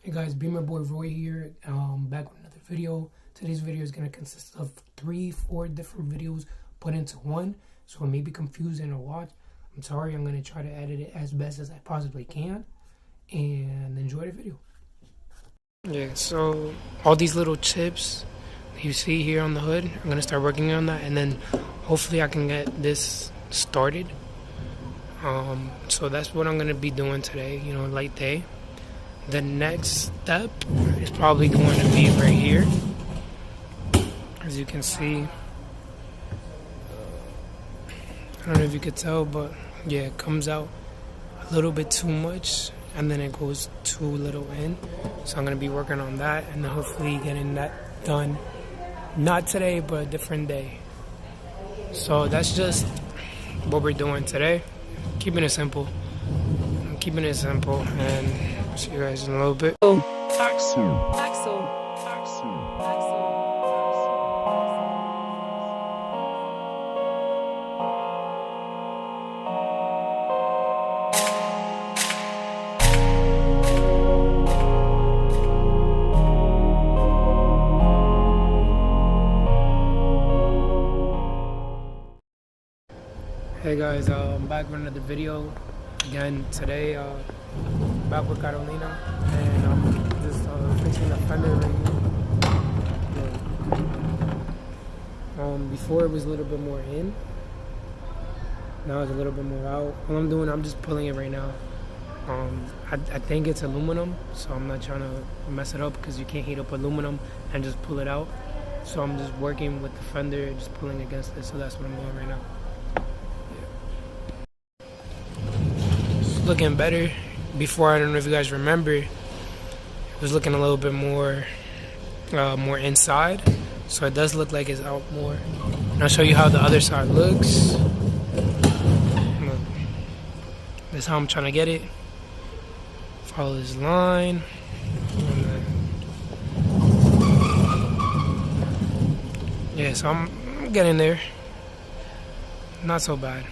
Hey guys, Beamer Boy Roy here, back with another video. Today's video is going to consist of 3-4 different videos put into one, so it may be confusing to watch. I'm sorry, I'm going to try to edit it as best as I possibly can, and enjoy the video. Yeah, so all these little chips you see here on the hood, I'm going to start working on that, and then hopefully I can get this started. So that's what I'm going to be doing today, light day. The next step is probably going to be right here. As you can see, I don't know if you could tell, but yeah, it comes out a little bit too much and then it goes too little in. So I'm going to be working on that and hopefully getting that done. Not today, but a different day. So that's just what we're doing today. Keeping it simple. I'm keeping it simple, and see you guys in a little bit. Axel. Hey guys, I'm back with another video. Again, today, back with Carolina, and I'm just fixing the fender right here. Before it was a little bit more in, now it's a little bit more out. What I'm doing, I'm just pulling it right now. I think it's aluminum, so I'm not trying to mess it up because you can't heat up aluminum and just pull it out. So I'm just working with the fender, just pulling against it, so that's what I'm doing right now. Looking better. Before, I don't know if you guys remember, it was looking a little bit more inside, so it does look like it's out more. And I'll show you how the other side looks. Look. That's how I'm trying to get it. Follow this line. Yeah, so I'm getting there. Not so bad.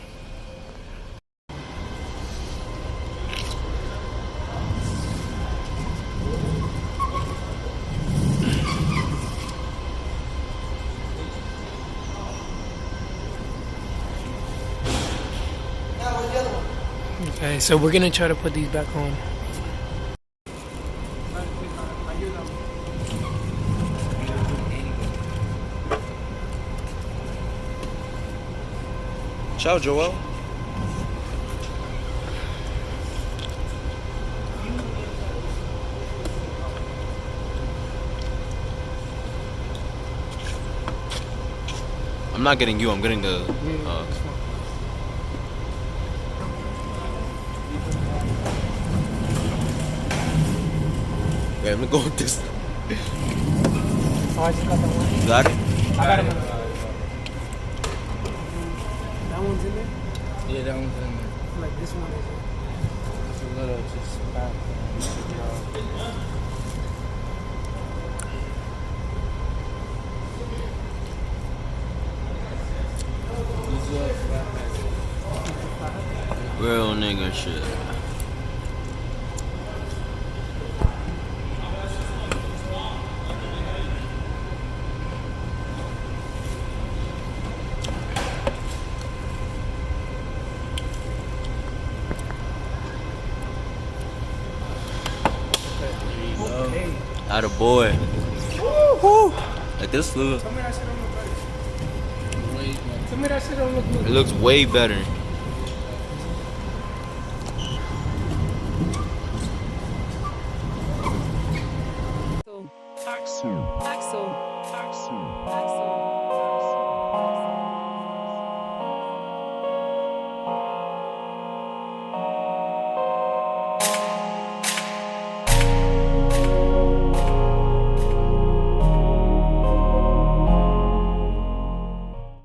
Okay, so we're gonna try to put these back on. Ciao, Joel. I'm not getting you, I'm getting the... Wait, I'm gonna go with this. Oh, I just got that one. You got it? I got him. That one's in there? Yeah, that one's in there. Like this one is. It's a little just back. Real nigga shit. Okay. Atta boy. Woo! Like this look. Tell me that shit don't look better. Tell me that shit don't look good. It looks way better. Axel.